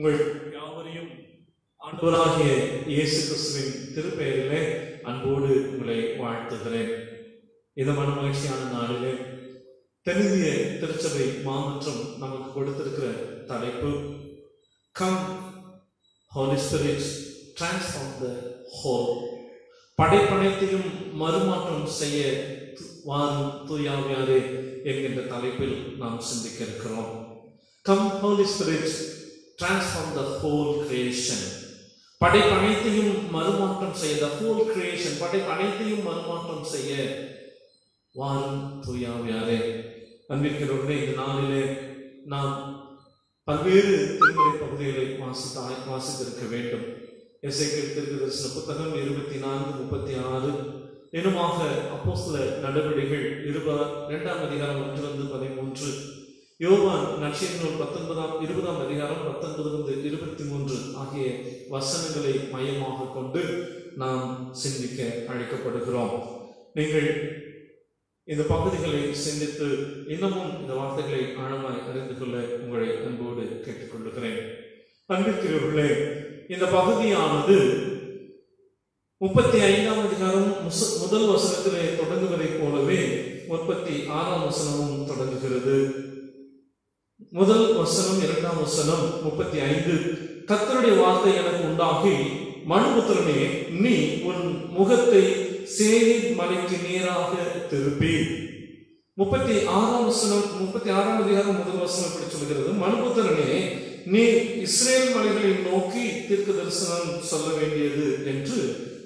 உங்கள் யாவரையும் ஆண்டவராகிய இயேசு கிறிஸ்துவின் திருப்பெயரிலே அன்போடு உங்களை வாழ்த்துகிறேன். இந்த மனமகிழ்ச்சியான நாளிலே தென்னிந்திய திருச்சபை மாமன்றம் நமக்கு கொடுத்திருக்கிற தலைப்பு come holy spirit transform the whole. படைப்பனைத்தையும் மறுமாற்றம் செய்ய வாரும் தூயாவியாரே என்கின்ற தலைப்பில் நாம் சிந்திக்க இருக்கிறோம். Come holy spirit transform the whole creation. படைப்பனைத்தையும் மறுமாற்றம் செய்ய, த ஹோல் கிரியேஷன், படைப்பனைத்தையும் மறுமாற்றம் செய்ய வாரும் தூயாவியாரே. அன்பிற்கிறவர்களே, இந்த நாளிலே நாம் பல்வேறு திருமறை பகுதிகளை வாசித்திருக்க வேண்டும். எசேக்கியேல் தீர்க்கதரிசன புத்தகம் 24:36 எனுமாக அப்போஸ்தலர் நடவடிக்கைகள் 2ஆம் அதிகாரம் 1-13, யோவான் நற்செய்தி நூல் 20ஆம் அதிகாரம் 19-23 ஆகிய வசனங்களை மையமாக கொண்டு நாம் சிந்திக்க அழைக்கப்படுகிறோம். நீங்கள் இந்த பகுதிகளை சிந்தித்து இன்னமும் இந்த வார்த்தைகளை ஆழமாய் அறிந்து கொள்ள உங்களை அன்போடு கேட்டுக்கொள்கிறேன். அன்பிற்குரியவர்களே, இந்த பகுதியானது 35ஆம் அதிகாரம் முதல் வசனத்திலே தொடங்குவதைப் போலவே 36ஆம் வசனமும் தொடங்குகிறது. முதல் வசனம் 2ஆம் வசனம் 35, கர்த்தருடைய வார்த்தை எனக்கு உண்டாகி, மனுபுத்திரனே, நீ உன் முகத்தை சேயீர் மலைக்கு நேராக திருப்பி. 36ஆம் வசனம் 36ஆம் அதிகாரம் முதல் வசனம் இப்படி சொல்கிறது, மனுபுத்திரனே, நீ இஸ்ரேல் மலைகளை நோக்கி தீர்க்க தரிசனம் சொல்ல வேண்டியது என்று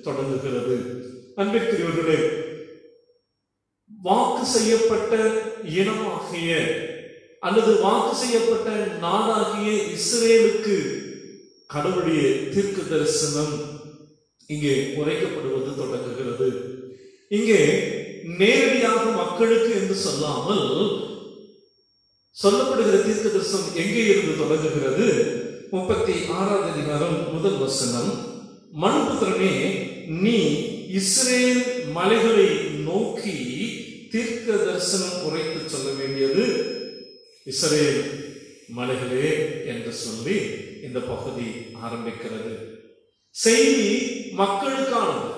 தொடங்குகிறது. அன்பிற்குரியவர்களே, வாக்கு செய்யப்பட்ட இனமாகிய அல்லது வாக்கு செய்யப்பட்ட நாடாகிய இஸ்ரேலுக்கு கடவுளுடைய தீர்க்க தரிசனம் இங்கே உரைக்கப்படுவது தொடங்குகிறது. இங்கே நேரடியாக மக்களுக்கு என்று சொல்லாமல் சொல்லப்படுகிற தீர்க்க தரிசனம் எங்கே இருந்து தொடங்குகிறது? 36ஆம் அதிகாரம் முதல் வசனம், மனுபுத்திரனே, நீ இஸ்ரேல் மலைகளை நோக்கி தீர்க்க தரிசனம் உரைத்து சொல்ல வேண்டியது இஸ்ரேல் மலைகளே என்று சொல்லி இந்த பகுதி ஆரம்பிக்கிறது. செய்தி மக்களுக்கானது,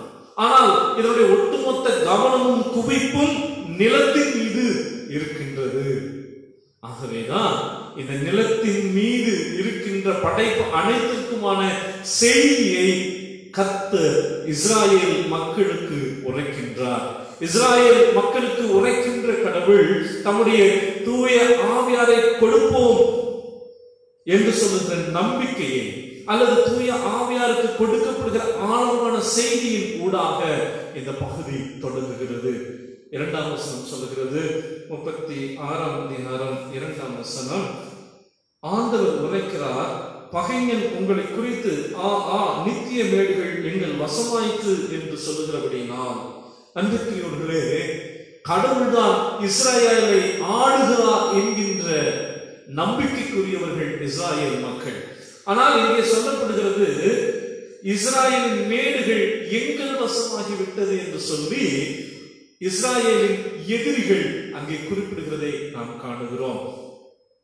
ஆனால் இதனுடைய ஒட்டுமொத்த கவனமும் குவிப்பும் நிலத்தின் மீது இருக்கின்றது. ஆகவேதான் இந்த நிலத்தின் மீது இருக்கின்ற படைப்பு அனைத்திற்குமான செய்தியை கர்த்தர் இஸ்ராயேல் மக்களுக்கு உரைக்கின்றார். இஸ்ராயேல் மக்களுக்கு உரைக்கின்ற கடவுள் தம்முடைய தூய ஆவியாரை கொடுப்போம் என்று சொல்லுகிற நம்பிக்கையை அல்லது தூய ஆவியாருக்கு கொடுக்கப்படுகிற ஆழமான செய்தியின் ஊடாக இந்த பகுதி தொடங்குகிறது. 2ஆம் வசனம் சொல்லுகிறது, 36ஆம் அதிகாரம் 2ஆம் வசனம், ஆண்டவர் உரைக்கிறார், பகைஞன் உங்களை குறித்து நித்திய மேடுகள் எங்கள் வசமாயிற்று என்று சொல்லுகிறபடினால். அன்பிற்குரியவர்களே, கடவுள்தான் இஸ்ராயேலை ஆளுகிறார் என்கின்ற நம்பிக்கைக்குரியவர்கள் இஸ்ராயேல் மக்கள். ஆனால் இங்கே சொல்லப்படுகிறது, இஸ்ராயேலின் மேடுகள் எங்கள் வசமாகிவிட்டது என்று சொல்லி இஸ்ராயேலின் எதிரிகள் அங்கே குறிப்பிடுகிறதை நாம் காணுகிறோம்.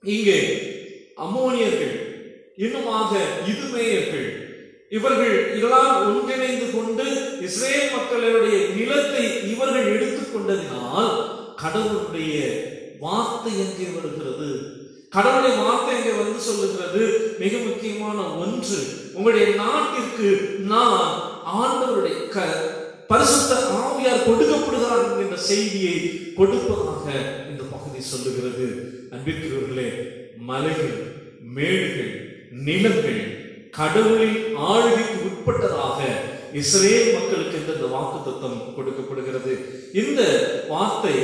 இங்கே அம்மோனியர்கள், இன்னுமாக இதுமேயர்கள், இவர்கள் எல்லாம் ஒன்றிணைந்து கொண்டு இஸ்ரேல் மக்களுடைய நிலத்தை இவர்கள் எடுத்துக்கொண்டதினால் கடவுளுடைய வார்த்தை எங்கே வருகிறது? கடவுளுடைய வார்த்தை எங்கே வந்து சொல்லுகிறது? மிக முக்கியமான ஒன்று, உங்களுடைய நாட்டிற்கு நான் ஆண்டவருடைய பரிசுத்த ஆவியார் கொடுக்கப்படுகிறார் என்கின்ற செய்தியை கொடுப்பதாக இந்த பகுதி சொல்லுகிறது. அன்பிற்குரியவர்களே, மலைகள், மேடுகள், நிலங்கள் கடவுளின் ஆளுகைக்கு உட்பட்டதாக இஸ்ரேல் மக்களுக்கு இந்த வாக்குத்தத்தம் கொடுக்கப்படுகிறது. இந்த வார்த்தை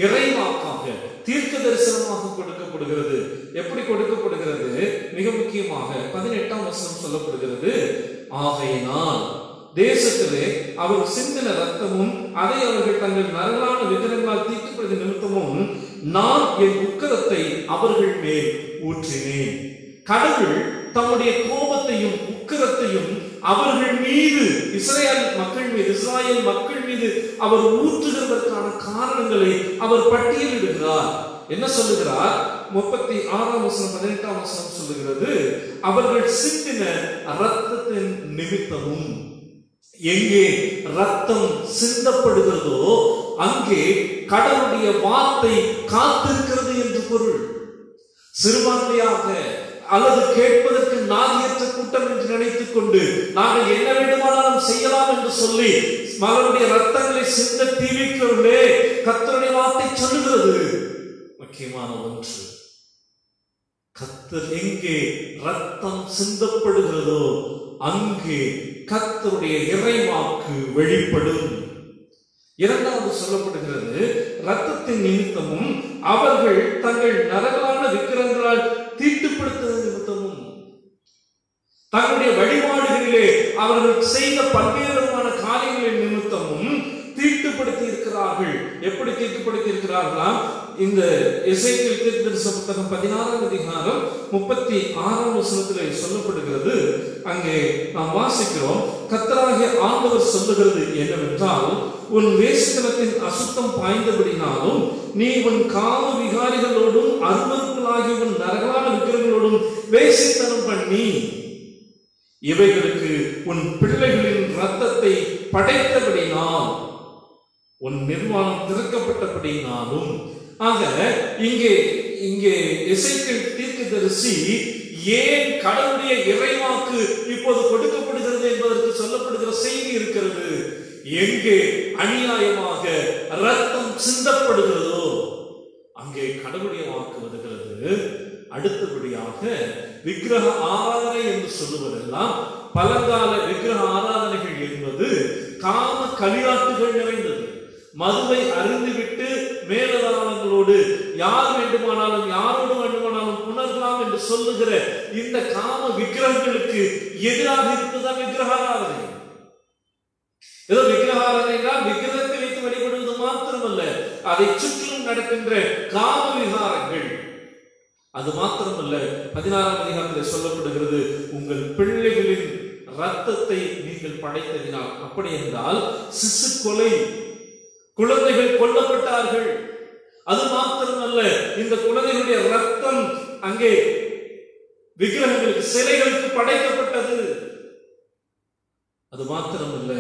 இறைவாக்காக, தீர்க்க தரிசனமாக கொடுக்கப்படுகிறது. எப்படி கொடுக்கப்படுகிறது? மிக முக்கியமாக 18ஆம் வசனம் சொல்லப்படுகிறது, ஆகையினால் தேசத்திலே அவர் சிந்தின ரத்தமும் அதை அவர்கள் தங்கள் நரகலான விக்கிரகங்களால் தீட்டுப்படுத்த நிமித்தமும் நான் என் உக்கிரத்தை அவர்கள் மேல் ஊற்றினேன். கடவுள் தம்முடைய கோபத்தையும் உக்கிரத்தையும் அவர்கள் மீது, இஸ்ரேல் மக்கள் மீது அவர் ஊற்றுகிறதற்கான காரணங்களை அவர் பட்டியலிடுகிறார். என்ன சொல்லுகிறார்? 36 வசனம் 18 வசனம் சொல்லுகிறது, அவர்கள் சிந்தின இரத்தத்தின் நிமித்தமும். எங்கே ரத்தம் சிந்தப்படுகிறதோ அங்கே கடவுளுடைய வார்த்தை காத்திருக்கிறது என்று பொருள். சிறுபான்மையாக அல்லது கேட்பதற்கு நாதியற்ற கூட்டம் என்று நினைத்துக் கொண்டு நாங்கள் என்ன வேண்டுமானாலும் செய்யலாம் என்று சொல்லி மகளுடைய ரத்தங்களை சிந்த தீவிக்கிறவர்களே, கர்த்தருடைய வார்த்தை சொல்லுகிறது முக்கியமான ஒன்று. கர்த்தர் எங்கே ரத்தம் சிந்தப்படுகிறதோ அங்கே கர்த்தருடைய இறைவாக்கு வெளிப்படும். இரண்டாவது சொல்லப்படுகிறது, இரத்தத்தின் நிமித்தமும் அவர்கள் தங்கள் நரகலான விக்கிரகங்களால் தீட்டுப்படுத்துவது நிமித்தமும். தங்களுடைய வழிபாடுகளிலே அவர்கள் செய்த பல்வேறு விதமான காரியங்களின் நிமித்தமும் தீட்டுப்படுத்தி இருக்கிறார்கள். எப்படி தீட்டுப்படுத்தி இருக்கிறார்களா? இந்த எசேக்கியேல் தீர்க்கதரிசன புத்தகம் 16 அதிகாரம் 36 வசனத்திலே சொல்லப்படுகிறது. அங்கே நாம் வாசிக்கிறோம், கர்த்தராகிய ஆண்டவர் சொல்லுகிறது என்னவென்றால், உன் வேசித்தனத்தின் அசுத்தம் பாய்ந்தபடினாலும் நீ உன் காம விகாரிகளோடும் அருவருக்களாகிய உன் நரகலான விக்கிரகங்களோடும் வேசித்தனம் பண்ணி இவைகளுக்கு உன் பிள்ளைகளின் இரத்தத்தை படைத்தபடினால் உன் நிர்வாணம் திறக்கப்பட்டபடினாலும். ஆக இங்கே எசேக்கியேல் தீர்க்கதரிசி ஏன் கடவுளுடைய இறைவாக்கு இப்போது கொடுக்கப்படுகிறது என்பதற்கு சொல்லப்படுகிற செய்தி இருக்கிறது. எங்கே அநியாயமாக ரத்தம் சிந்தப்படுகிறதோ அங்கே கடவுளுடைய வாக்கு வருகிறது. அடுத்தபடியாக விக்கிரக ஆராதனை என்று சொல்லுவதெல்லாம் பழங்கால விக்கிரக ஆராதனைகள் என்பது காம களியாட்டுகள் நிறைந்தது. மதுவை அருந்திவிட்டு மேலதானங்களோடு யார் வேண்டுமானாலும் யாரோடு வேண்டுமானாலும் புணரலாம் என்று சொல்லுகிற இந்த காம விக்கிரகங்களுக்கு எதிராக இருப்பதுதான் விக்கிரக ஆராதனை. ஏதோ விக்கிரக ஆராதனை விக்கிரகத்தை வைத்து வழிபடுவது மாத்திரமல்ல, அதை சுற்றிலும் நடக்கின்ற காம விகாரங்கள். அது மாத்திரமல்ல, 16 அதிகாரத்தில் சொல்லப்படுகிறது, உங்கள் பிள்ளைகளின் ரத்தத்தை நீங்கள் படைத்ததினால். அப்படி என்றால் சிசு கொலை, குழந்தைகள் கொல்லப்பட்டார்கள். அது மாத்திரமல்ல, இந்த குழந்தைகளுடைய ரத்தம் அங்கே விக்கிரகங்களுக்கு சிலைகளுக்கு படைக்கப்பட்டது. அது மாத்திரமல்ல,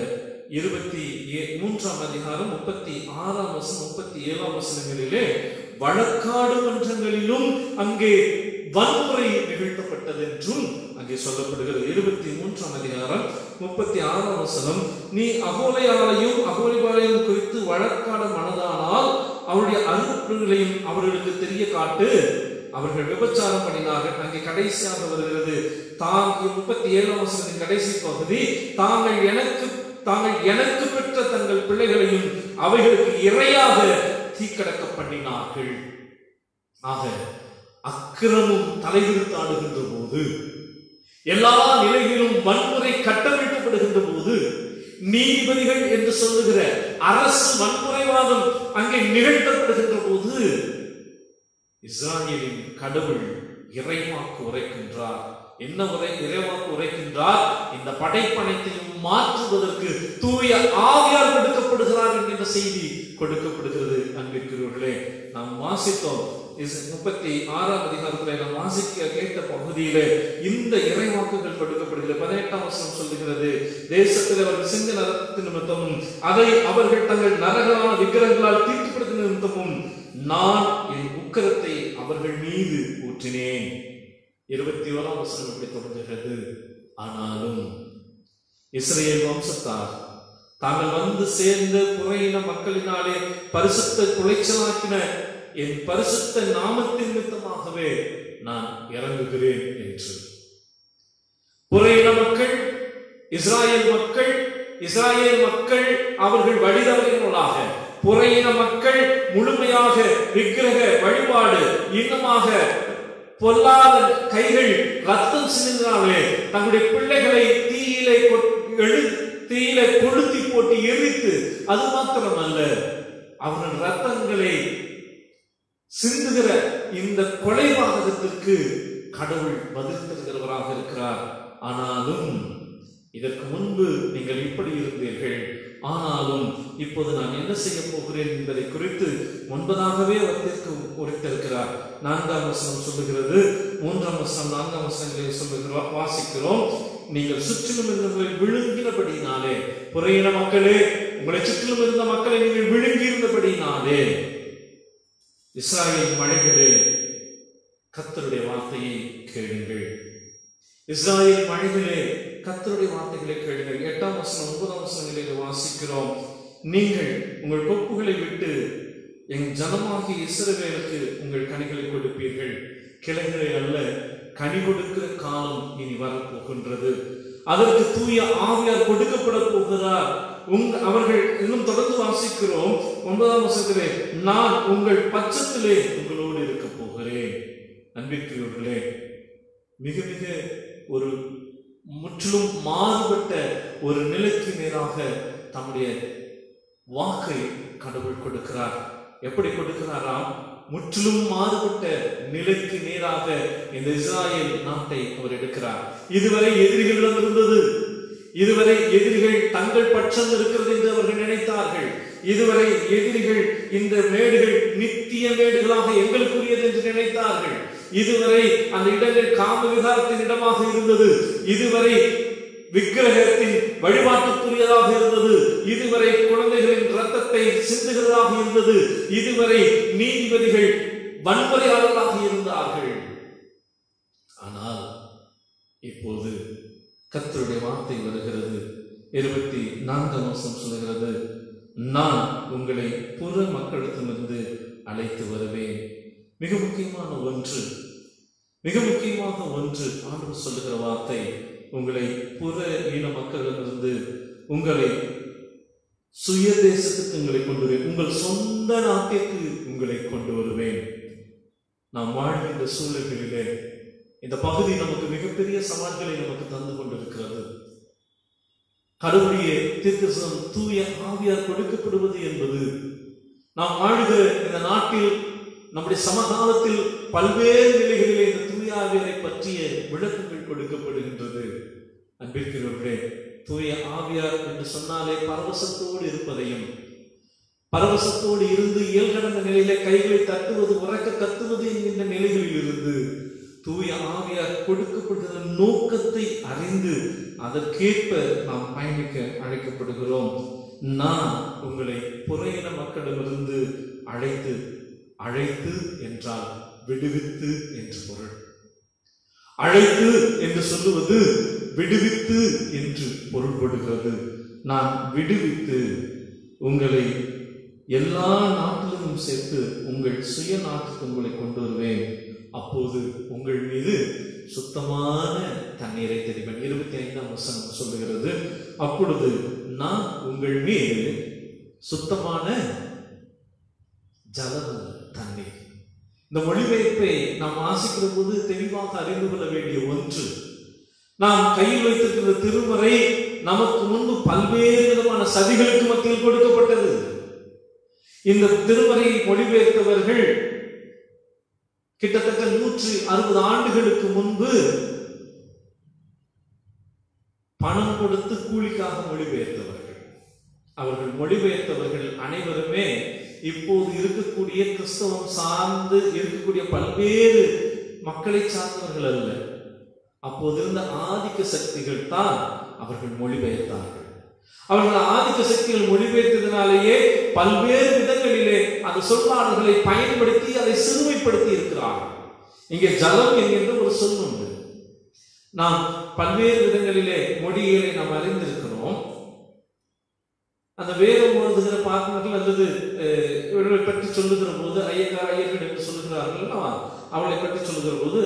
23 அதிகாரம் 36 வசனம் 37 வசனங்களிலே வழக்காடு மன்றங்களிலும் அங்கே வன்முறை நிகழ்த்தப்பட்டது என்றும் அங்கே சொல்லப்படுகிறது. 23 அதிகாரம் 36 வசனம், நீ அகோலையாளையும் அகோலிபாளையும் குறித்து வழக்காட மனதானால் அவருடைய அருட்களையும் அவர்களுக்கு தெரிய காட்டு. அவர்கள் விபச்சாரம் பண்ணினார்கள். அங்கே கடைசியாக வருகிறது 37 வசனத்தின் கடைசி பகுதி, தாங்கள் எனக்கு பெற்ற தங்கள் பிள்ளைகளையும் அவைகளுக்கு இரையாக தீக்கடக்க பண்ணினார்கள். ஆக அக்கிரமம் தலைவிரித்தாடுகின்ற போது, எல்லா நிலையிலும் வன்முறை கட்டமைக்கப்படுகின்ற போது, நீதிபதிகள் என்று சொல்லுகிற அரசு வன்முறைவாதம் அங்கே நிகழ்த்தப்படுகின்ற போது, இஸ்ராயேலின் கடவுள் இறைவாக்கு உரைக்கின்றார். என்ன இறைவாக்கு உரைக்கின்றார்? இந்த படைப்பனைத்தையும் மாற்றுவதற்கு தூய ஆவியால் கொடுக்கப்படுகிறார் என்கின்ற செய்தி கொடுக்கப்படுகிறது. அன்பிற்குரியவர்களே, நாம் வாசித்தோம் 36 அதிகாரத்தில் நாம் வாசிக்க கேட்ட பகுதியிலே இந்த இறைவாக்குகள் கொடுக்கப்படுகிறது. 18 வசனம் சொல்லுகிறது, தேசத்தில் அவர்கள் சிந்தின இரத்தத்தின் நிமித்தமும் அதை அவர்கள் தங்கள் நரகலான விக்கிரகங்களால் தீட்டுப்படுத்தின நிமித்தமும் நான் என் உக்கிரத்தை அவர்கள் மீது ஊற்றினேன். 21 வசனம் இப்படி தொடங்குகிறது, ஆனாலும் இஸ்ரவேல் வம்சத்தார் தாங்கள் வந்து சேர்ந்த புறையின மக்களினாலே பரிசுத்த குலைச்சலாக்கின என் பரிசுத்த நாமத்தின் நிமித்தமாகவே நான் இறங்குகிறேன் என்று. புறையின மக்கள் இஸ்ராயேல் மக்கள் அவர்கள் வழிதவறினர்களாக, புறையின மக்கள் முழுமையாக விக்கிரக வழிபாடு இன்னமாக பொல்லாத கைகள் ரத்தம் சிந்தினாலே தங்களுடைய பிள்ளைகளை தீயிலே கொளுத்தி போட்டு எரித்து, அது மாத்திரமல்ல அவர்கள் ரத்தங்களை சிந்துகிற இந்த கொலைபாதகத்திற்கு கடவுள் பதில் தருகிறவராக இருக்கிறார். ஆனாலும் இதற்கு முன்பு நீங்கள் இப்படி இருந்தீர்கள், ஆனாலும் இப்போது நான் என்ன செய்ய போகிறேன் என்பதை குறித்து முன்பதாகவே அவர் தீர்க்க உரைத்திருக்கிறார். 4ஆம் வசனம் சொல்லுகிறது, 3ஆம் வசனம் 4ஆம் வசனங்களை சொல்லுகிறோம், வாசிக்கிறோம். நீங்கள் சுற்றிலும் இருந்தவர்களை விழுங்கினபடினாலே, புறையின மக்களே, உங்களை சுற்றிலும் இருந்த மக்களை நீங்கள் விழுங்கி இருந்தபடினாலே, இஸ்ராயேல் மழைகளே, கர்த்தருடைய வார்த்தையை கேளுங்கள். இஸ்ராயேல் மழைகளே, கர்த்தருடைய வார்த்தைகளை கேளுங்கள். 8ஆம் வசனம் 9ஆம் வசனங்களில் வாசிக்கிறோம், நீங்கள் உங்கள் கொப்புகளை விட்டு என் ஜனமாகிய இஸ்ரவேலுக்கு உங்கள் கனிகளை கொடுப்பீர்கள். கிளைகளை அல்ல, கனி கொடுக்கிற காலம் இனி வரப்போகின்றது. அதற்கு தூய ஆவியார் கொடுக்கப்பட போகிறார். அவர்கள் இன்னும் தொடர்ந்து வாசிக்கிறோம் 9ஆம் வசனத்திலே, நான் உங்கள் பட்சத்திலே உங்களோடு இருக்க போகிறேன். அன்பிற்குரியவர்களே, மிக மிக ஒரு முற்றிலும் மாறுபட்ட ஒரு நிலைக்கு நேராக தம்முடைய வாக்கை கடவுள் கொடுக்கிறார். எப்படி கொடுக்கிறாராம்? முற்றிலும் மாறுபட்ட நிலைக்கு நேராக இந்த இஸ்ராயேல் நாட்டை அவர் எடுக்கிறார். இதுவரை எதிரிகளிடம் இருந்தது, இதுவரை எதிரிகள் தங்கள் பட்சம் இருக்கிறது என்று அவர்கள் நினைத்தார்கள். இதுவரை எதிரிகள் இந்த மேடுகள் நித்திய மேடுகளாக எங்களுக்குரியது என்று நினைத்தார்கள். இதுவரை அந்த இடங்கள் காம விகாரத்தின் இடமாக இருந்தது. இதுவரை விக்கிரகத்தின் வழிபாட்டுக்குரியதாக இருந்தது. இதுவரை குழந்தைகளின் ரத்தத்தை சிந்துகிறதாக இருந்தது. இதுவரை நீதிபதிகள் வன்முறையாளர்களாக இருந்தார்கள். ஆனால் இப்போது கர்த்தருடைய வார்த்தை வருகிறது. 24ஆம் வசனம் சொல்கிறது, நான் உங்களை புற மக்களிடத்திலிருந்து அழைத்து வருவேன். மிக முக்கியமான ஒன்று, மிக முக்கியமாக ஒன்று ஆண்டவர் சொல்லுகிற வார்த்தை, உங்களை புற இன மக்களிடமிருந்து உங்களை சுய தேசத்துக்கு உங்களை கொண்டு வருவேன், உங்கள் சொந்த நாட்டிற்கு உங்களை கொண்டு வருவேன். நாம் வாழ்கின்ற சூழல்களிலே இந்த பகுதி நமக்கு மிகப்பெரிய சவால்களை நமக்கு தந்து கொண்டிருக்கிறது. கடவுளுடைய தீர்க்கதரிசனம் தூய ஆவியார் கொடுக்கப்படுவது என்பது நாம் வாழ்கிற இந்த நாட்டில் நம்முடைய சமகாலத்தில் பல்வேறு நிலைகளிலே இந்த தூய ஆவியாரை பற்றிய விளக்கங்கள் கொடுக்கப்படுகின்றது. அன்பிற்குரியவர்களே, தூய ஆவியார் என்று சொன்னாலே பரவசத்தோடு இருப்பதையும், பரவசத்தோடு இருந்து இயல்கடந்த நிலையில கைகளை தட்டுவது, உறக்க கத்துவது என்கின்ற நிலைகளில் இருந்து தூய ஆவியார் கொடுக்கப்படுகிற நோக்கத்தை அறிந்து அதற்கேற்ப நாம் பயணிக்க அழைக்கப்படுகிறோம். நான் உங்களை புறையின மக்களிடமிருந்து அழைத்து, அழைத்து என்றால் விடுவித்து என்று பொருள். அழைத்து என்று சொல்லுவது விடுவித்து என்று பொருள்படுகிறது. நான் விடுவித்து உங்களை எல்லா நாட்டிலும் சேர்த்து உங்கள் சுய நாட்டுக்கு உங்களை கொண்டு வருவேன். அப்போது உங்கள் மீது சுத்தமான தண்ணீரை தெளிப்பேன். 25ஆம் வசனம் சொல்லுகிறது, அப்பொழுது நான் உங்கள் மீது சுத்தமான ஜல தண்ணீர். இந்த மொழிபெயர்ப்பை நாம் வாசிக்கிற போது தெளிவாக அறிந்து கொள்ள வேண்டிய ஒன்று, நாம் கையில் வைத்திருக்கிற திருமறை நமக்கு முன்பு பல்வேறு விதமான சதிகளுக்கு மத்தியில் கொடுக்கப்பட்டது. இந்த திருமறையை மொழிபெயர்த்தவர்கள் கிட்டத்தட்ட 160 ஆண்டுகளுக்கு முன்பு பணம் கொடுத்து கூலிக்காக மொழிபெயர்த்தவர்கள். அவர்கள் மொழிபெயர்த்தவர்கள் அனைவருமே இப்போது இருக்கக்கூடிய கிறிஸ்தவம் சார்ந்து இருக்கக்கூடிய பல்வேறு மக்களை சார்ந்தவர்கள் அல்ல. அப்போது இருந்த ஆதிக்க சக்திகள் தான் அவர்கள் மொழிபெயர்த்தார்கள். அவர்கள் ஆதிக்க சக்திகள் மொழிபெயர்த்ததினாலேயே பல்வேறு விதங்களிலே அந்த சொல்லாடல்களை பயன்படுத்தி அதை சிறுமைப்படுத்தி இருக்கிறார்கள். இங்கே ஜலம் என்கின்ற ஒரு சொல் உண்டு. நாம் பல்வேறு விதங்களிலே மொழிகளை நாம் அறிந்திருக்கிறோம். அந்த வேதம் எழுதுகிற பார்ட்னர்கள் அல்லது இவர்களை பற்றி சொல்லுகிற போது ஐயர்கள் என்று சொல்லுகிறார்கள். அவளை பற்றி சொல்லுகிற போது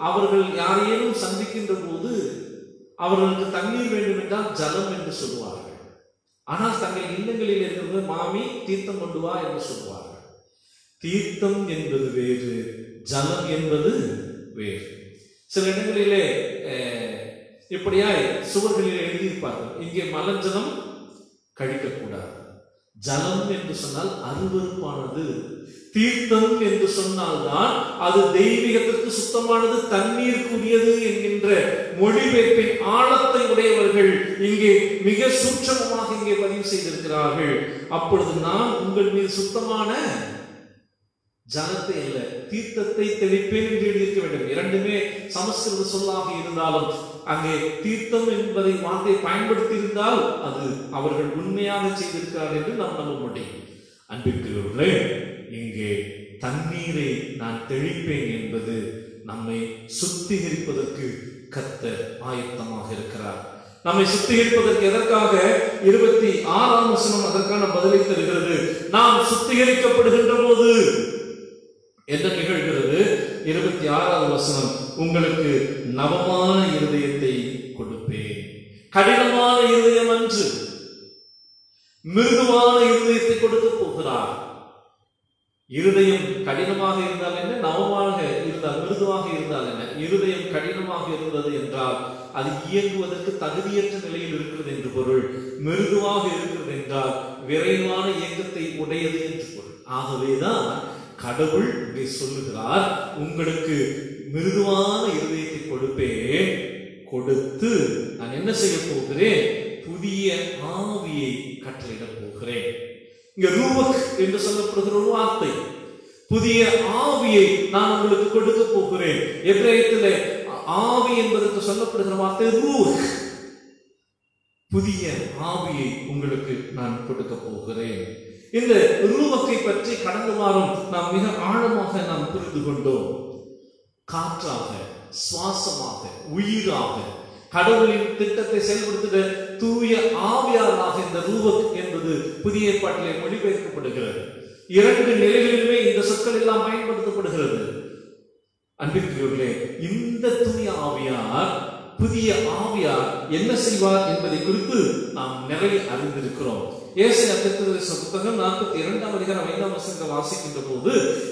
அவர்கள் யாரையும் சந்திக்கின்ற போது அவர்களுக்கு தண்ணீர் வேண்டும் என்றால் ஜலம் என்று சொல்லுவார்கள். ஆனால் தங்கள் இல்லங்களில் இருக்கிறது மாமி தீர்த்தம் கொண்டு வா என்று சொல்லுவார்கள். தீர்த்தம் என்பது வேறு, ஜலம் என்பது வேறு. சில இடங்களிலே இப்படியாய் சுவர்களில் எழுதியிருப்பார்கள், இங்கே மலஜலம் கழிக்கக்கூடாது, ஜலம் என்று சொன்னால் அருவருப்பானது. தீர்த்தம் என்று சொன்னால்தான் அது தெய்வீகத்திற்கு சுத்தமானது, தண்ணீருக்குரியது என்கின்ற மொழிபெயர்ப்பின் ஆழத்தை உடையவர்கள் இங்கே மிக சூட்சமமாக இங்கே பதிவு செய்திருக்கிறார்கள். அப்பொழுது நான் உங்கள் மீது சுத்தமான ஜலத்தை அல்ல தீர்த்தத்தை தெளிப்பேன் என்று எழுதியிருக்க வேண்டும். இரண்டுமே சமஸ்கிருத சொல்லாக இருந்தாலும் அங்கே தீர்த்தம் என்பதை வார்த்தையை பயன்படுத்தி இருந்தால் அது அவர்கள் உண்மையாக செய்திருக்கிறார்கள் என்று நாம் நம்ப முடியும். அன்பிற்குரியவர்களே, இங்கே தண்ணீரை நான் தெளிப்பேன் என்பது நம்மை சுத்திகரிப்பதற்கு கர்த்தர் ஆயத்தமாக இருக்கிறார். நம்மை சுத்திகரிப்பதற்கு எதற்காக? 26ஆம் வசனம் அதற்கான பதிலை தருகிறது. நாம் சுத்திகரிக்கப்படுகின்ற போது என்ன நிகழ்கிறது? 26ஆவது வசனம், உங்களுக்கு நவமான இருதயத்தை கொடுப்பேன். கடினமான இருதயம் அன்று, மிருதுவான இருதயத்தை கொடுக்க போகிறார். இருதயம் கடினமாக இருந்தால் என்ன, நவமாக இருந்தால், மிருதுவாக இருந்தால் என்ன? இருதயம் கடினமாக இருந்தது என்றால் அது இயங்குவதற்கு தகுதியற்ற நிலையில் இருக்கிறது என்று பொருள். மிருதுவாக இருக்கிறது என்றால் விரைவான இயக்கத்தை உடையது என்று பொருள். ஆகவேதான் கடவுள் இங்கே சொல்லுகிறார், உங்களுக்கு மிருதுவான இருதயத்தை கொடுப்பேன், கொடுத்து நான் என்ன செய்ய போகிறேன்? புதிய ஆவியை கட்டளையிட போகிறேன். இங்க ரூவக் என்று சொல்லப்படுகிற ஒரு வார்த்தை, புதிய ஆவியை நான் உங்களுக்கு கொடுக்க போகிறேன். எபிரேயத்திலே ஆவி என்பதற்கு சொல்லப்படுகிற வார்த்தை ரூஹ். புதிய ஆவியை உங்களுக்கு நான் கொடுக்க போகிறேன். இந்த ரூவக்கை பற்றி கடந்த வாரம் நாம் மிக ஆழமாக நாம் புரிந்து கொண்டோம். காற்றாக, சுவாசமாக, உயிராக கடவுளின் திட்டத்தை செயல்படுத்துகிற தூய ஆவியாராக இந்த ரூவக் என்பது புதிய ஏற்பாட்டிலே மொழிபெயர்க்கப்படுகிறது. இரண்டு நிலைகளிலுமே இந்த சொற்கள் எல்லாம் பயன்படுத்தப்படுகிறது. அன்பிற்குரியவர்களே, இந்த தூய ஆவியார், புதிய ஆவியார் என்ன செய்வார் என்பதை குறித்து நாம் நிறைய அறிந்திருக்கிறோம். ஏசாயா தீர்க்கதரிசன புத்தகம் 42ஆம் அதிகாரம் 5ஆம் வசனத்தை வாசிக்கின்ற போது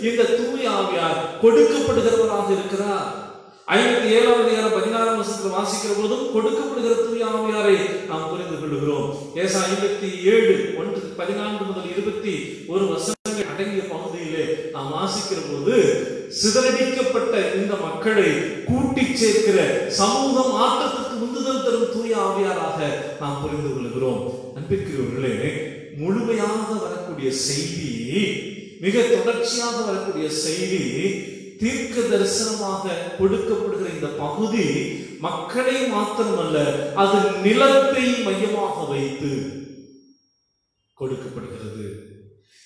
இந்த தூய ஆவியார் கொடுக்கப்படுகிறவராக இருக்கிறார். 57ஆம் அதிகாரம் 16ஆம் வசனத்தை வாசிக்கிற போதும் கொடுக்கப்படுகிற தூய ஆவியாரை நாம் புரிந்து கொள்கிறோம். ஏசாயா 57:1-14 முதல் 21 வசனங்கள் அடங்கிய பகுதியிலே நாம் வாசிக்கிற போது சிதறடிக்கப்பட்ட இந்த மக்களை கூட்டி சேர்க்கிற சமூக மாற்றத்துக்கு உந்துதல் தரும் தூய ஆவியாராக நாம் புரிந்து கொள்கிறோம். அன்பிற்குரியவர்களே, முழுமையாக வரக்கூடிய செய்தி, மிக தொடர்ச்சியாக வரக்கூடிய செய்தி, தீர்க்க தரிசனமாக கொடுக்கப்படுகிற இந்த பகுதி மக்களை மாத்திரமல்ல, அது நிலத்தை மையமாக வைத்து கொடுக்கப்படுகிறது.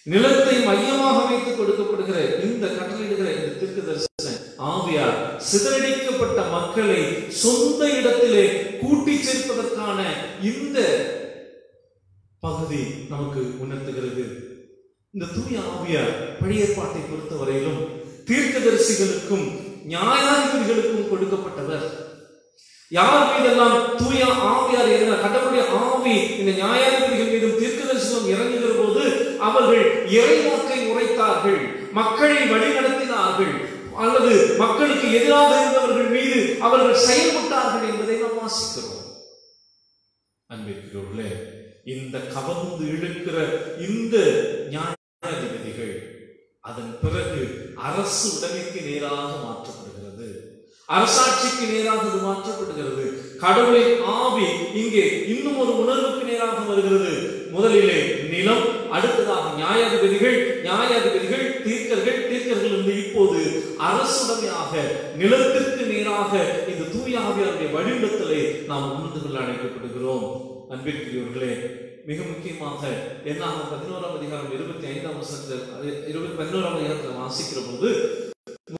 நிலத்தை மையமாக வைத்து கொடுக்கப்படுகிற இந்த கட்டளையிடுகிற இந்த தீர்க்க தரிசன ஆவியார் சிதறடிக்கப்பட்ட மக்களை சொந்த இடத்திலே கூட்டி சேர்ப்பதற்கான இந்த பகுதி நமக்கு உணர்த்துகிறது. இந்த தூய ஆவியார் பழைய ஏற்பாட்டை பொறுத்தவரையிலும் தீர்க்கதரிசிகளுக்கும் நியாயாதிபதிகளுக்கும் கொடுக்கப்பட்டவர். யார் மீதெல்லாம் தூய ஆவியார் இறங்கினார்? கடவுளுடைய ஆவி இந்த நியாயாதிபதிகள் மீதும் தீர்க்கதரிசிகளும் இறங்குகிற போது அவர்கள் இறைவாக்கை உரைத்தார்கள், மக்களை வழிநடத்தினார்கள், அல்லது மக்களுக்கு எதிராக இருந்தவர்கள் மீது அவர்கள் செயல்பட்டார்கள் என்பதை நாம் வாசிக்கிறோம். அன்பிற்குரியவர்களே, இந்த கவர்ந்து இழுக்கிற இந்த நியாயாதிபதிகள் அதன் பிறகு அரசு உடைமைக்கு நேராக மாற்றப்படுகிறது, அரசாட்சிக்கு நேராக அது மாற்றப்படுகிறது. கடவுளின் ஆவி இங்கே இன்னும் ஒரு உணர்வுக்கு நேராக வருகிறது. முதலிலே நிலம், அடுத்ததாக நியாயாதிபதிகள், நியாயாதிபதிகள் தீர்க்கர்கள், தீர்க்கர்கள் என்று இப்போது அரசுடைமையாக நிலத்திற்கு நேராக இந்த தூய ஆவியாருடைய வழிநடத்தலை நாம் உணர்ந்து கொள்ள அழைக்கப்படுகிறோம். அன்பிற்குரியவர்களே, மிக முக்கியமாக என்னாகும் 11ஆம் அதிகாரம் 25ஆம் வசனத்தில் 11ஆம் அதிகாரத்தில் வாசிக்கிற போது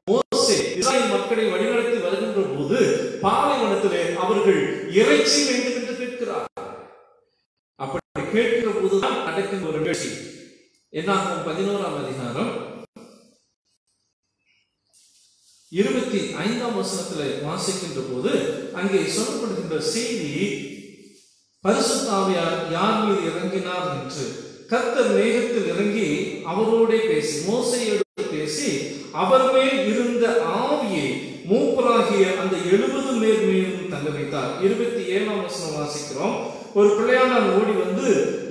மோசே இஸ்ராயேல் மக்களை வழிநடத்தி வருகின்ற போது பாலைவனத்திலே அவர்கள் இறைச்சி வேண்டும் என்று கேட்கிறார். அப்படி கேட்கிற போதுதான் நடக்கின்ற ஒரு நிகழ்ச்சி. என்னாகும் 11ஆம் அதிகாரம் 25ஆம் வசனத்திலே வாசிக்கின்ற போது அங்கே சொல்லப்படுகின்ற செய்தி, பரிசுத்த ஆவியார் யார் மீது இறங்கினார் என்று, கர்த்தர் மேகத்தில் இறங்கி அவரோடே பேசி, மோசேயோடு பேசி, அவர் மேல் இருந்த ஆவியை மூப்பராகிய அந்த 70 பேர் மீதும் தங்க வைத்தார். 27ஆம் வசனம் வாசிக்கிறோம். ஒரு பிள்ளையாண்டான் ஓடி வந்து